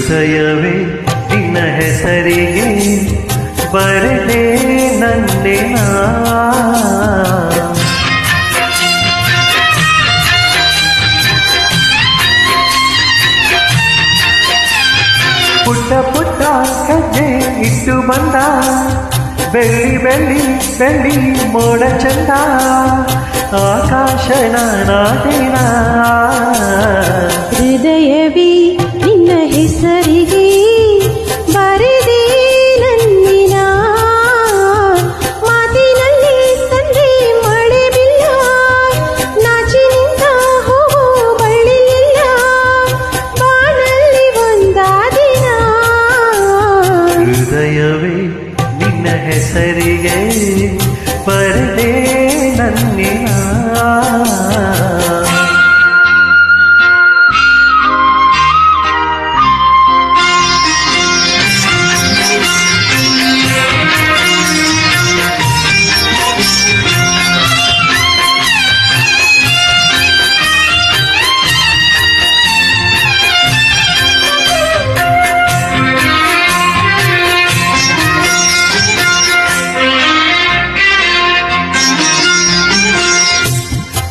ಹೃದಯವೇ ನಿನ್ನ ಹೆಸರಿಗೆ ಬರದೆ ನನ್ನೆನ ಪುಟ್ಟ ಪುಟ್ಟ ಹೆಜ್ಜೆ ಇಟ್ಟು ಬಂದ ಬೆಳ್ಳಿ ಬೆಳ್ಳಿ ಬೆಳ್ಳಿ ಮೋಡ ಚಂದ ಆಕಾಶ ನಾದಿನ ಹೃದಯವೇ ನಿನ್ನ ಹೆಸರಿಗೆ ಬರೆದೆ ನನ್ನಿನ ಮಾತಿನಲ್ಲಿ ತಂದೆ ಮಳೆ ಬಿಲ್ಲ ನಾಚಿ ನಿಂತ ಹೂವು ಬಳ್ಳಿಯಿಲ್ಲ ಬಾನಲ್ಲಿ ಒಂದಾದಿನ ಹೃದಯವೇ ನಿನ್ನ ಹೆಸರಿಗೆ ಬರದೆ ನನ್ನಿನ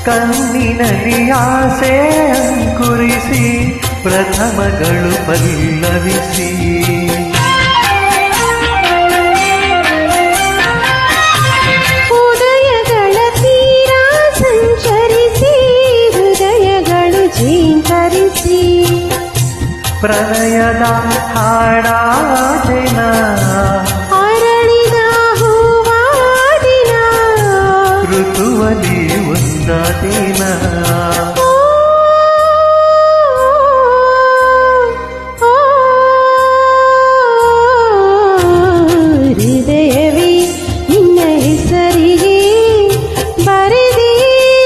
ಕಣ್ಣಿನಲ್ಲಿ ಆಸೆ ಅಂಕುರಿಸಿ ಪ್ರಥಮಗಳು ಪಲ್ಲವಿಸಿ ಉದಯಗಳ ತೀರ ಸಂಚರಿಸಿ ಹೃದಯಗಳು ಝೀಂಕರಿಸಿ ಪ್ರಣಯದ ಹಾಡಾದಿನ ಅರಳಿದ ಹೂವಾದಿನ ಋತುವಲಿ ಒಂದಾದಿನ ಹೃದಯವೇ ನಿನ್ನ ಹೆಸರಿಗೆ ಬರೆದೆ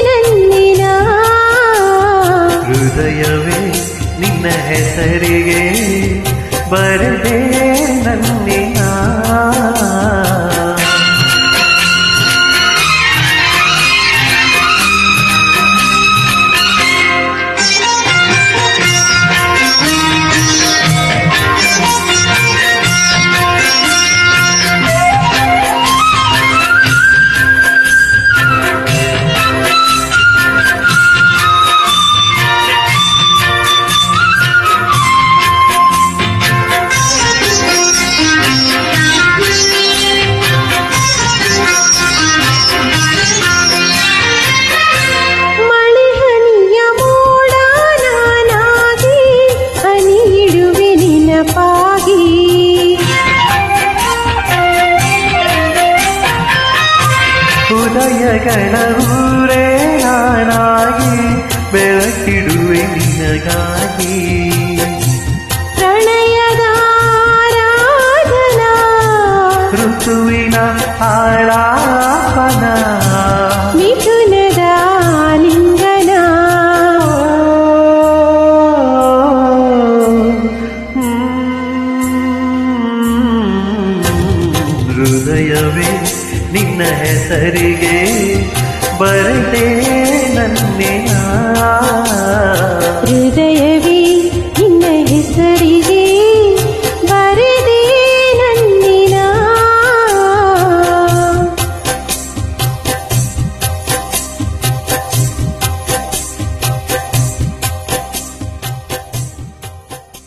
ನನ್ನಿನ ಹೃದಯವೇ ನಿನ್ನ ಹೆಸರಿಗೆ ಬರದೆ ನನ್ನಿನ ಉದಯಗಳ ಊರೇ ನಾನಾಗಿ ಬೆಳಕಿಡುವೆ ನಿನಗಾಗಿ ಪ್ರಣಯದ ಆರಾಧನಾ ಋತುವಿನ ಆಳಾಪನ ಮಿಥುನದ ಲಿಂಗನ ಹೃದಯವೇ ನಿನ್ನ ಹೆಸರಿಗೆ ಬರದೆ ನನ್ನಿನ ಹೃದಯವೇ